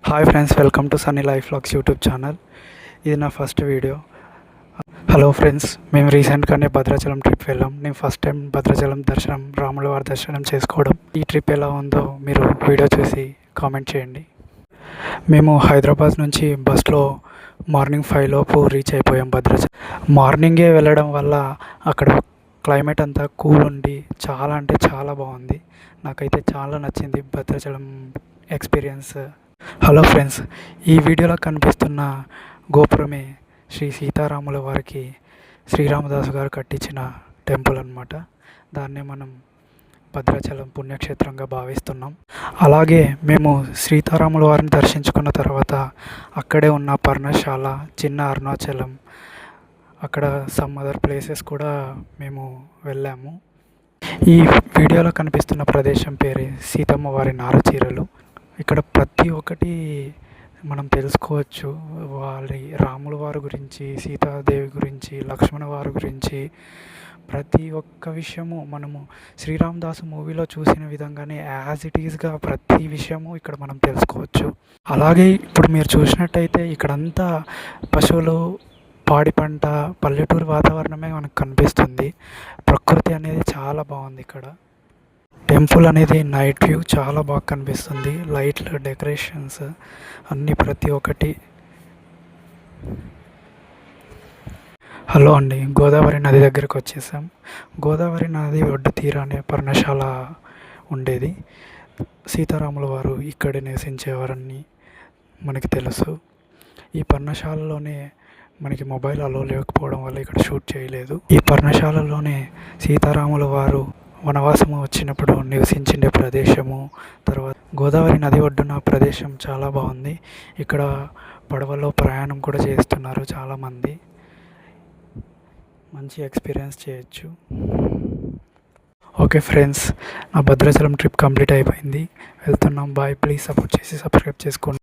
Hi friends, welcome to Sunny life vlogs YouTube channel. ఇది నా first video. Hello friends, మేము రీసెంట్గానే భద్రాచలం ట్రిప్ వెళ్ళాం. నేను ఫస్ట్ టైం భద్రాచలం దర్శనం, రాముల వారి దర్శనం చేసుకోవడం. ఈ ట్రిప్ ఎలా ఉందో మీరు వీడియో చూసి కామెంట్ చేయండి. మేము హైదరాబాద్ నుంచి బస్లో మార్నింగ్ 5 లోపు రీచ్ అయిపోయాం భద్రాచలం. మార్నింగే వెళ్ళడం వల్ల అక్కడ క్లైమేట్ అంతా కూల్ ఉండి చాలా అంటే చాలా బాగుంది. నాకైతే చాలా నచ్చింది భద్రాచలం ఎక్స్పీరియన్స్. హలో ఫ్రెండ్స్, ఈ వీడియోలో కనిపిస్తున్న గోపురమే శ్రీ సీతారాముల వారికి శ్రీరామదాసు గారు కట్టించిన టెంపుల్ అన్నమాట. దాన్నే మనం భద్రాచలం పుణ్యక్షేత్రంగా భావిస్తున్నాం. అలాగే మేము సీతారాముల వారిని దర్శించుకున్న తర్వాత అక్కడే ఉన్న పర్ణశాల, చిన్న అరుణాచలం, అక్కడ సమ్ అదర్ ప్లేసెస్ కూడా మేము వెళ్ళాము. ఈ వీడియోలో కనిపిస్తున్న ప్రదేశం పేరే సీతమ్మ వారి నారచీరలు. ఇక్కడ ప్రతి ఒక్కటి మనం తెలుసుకోవచ్చు. రాముల వారి గురించి, సీతాదేవి గురించి, లక్ష్మణ వారి గురించి ప్రతి ఒక్క విషయము మనము శ్రీరామదాసు మూవీలో చూసిన విధంగానే యాజ్ ఇట్ ఈస్గా ప్రతి విషయము ఇక్కడ మనం తెలుసుకోవచ్చు. అలాగే ఇప్పుడు మీరు చూసినట్టయితే ఇక్కడంతా పశువులు, పాడి పంట, పల్లెటూరు వాతావరణమే మనకు కనిపిస్తుంది. ప్రకృతి అనేది చాలా బాగుంది. ఇక్కడ టెంపుల్ అనేది నైట్ వ్యూ చాలా బాగా కనిపిస్తుంది. లైట్లు, డెకరేషన్స్ అన్నీ ప్రతి ఒక్కటి. హలో అండి, గోదావరి నది దగ్గరికి వచ్చేసాం. గోదావరి నది ఒడ్డు తీరానే పర్ణశాల ఉండేది. సీతారాముల వారు ఇక్కడే నివసించేవారని మనకి తెలుసు. ఈ పర్ణశాలలోనే మనకి మొబైల్ అలో లేకపోవడం వల్ల ఇక్కడ షూట్ చేయలేదు. ఈ పర్ణశాలలోనే సీతారాముల వారు వనవాసము వచ్చినప్పుడు నివసించే ప్రదేశము. తర్వాత గోదావరి నది ఒడ్డున ప్రదేశం చాలా బాగుంది. ఇక్కడ పడవలో ప్రయాణం కూడా చేస్తున్నారు చాలామంది. మంచి ఎక్స్పీరియన్స్ చేయొచ్చు. ఓకే ఫ్రెండ్స్, నా భద్రాచలం ట్రిప్ కంప్లీట్ అయిపోయింది. వెళ్తున్నాం. బాయ్. ప్లీజ్ సపోర్ట్ చేసి సబ్స్క్రైబ్ చేసుకోండి.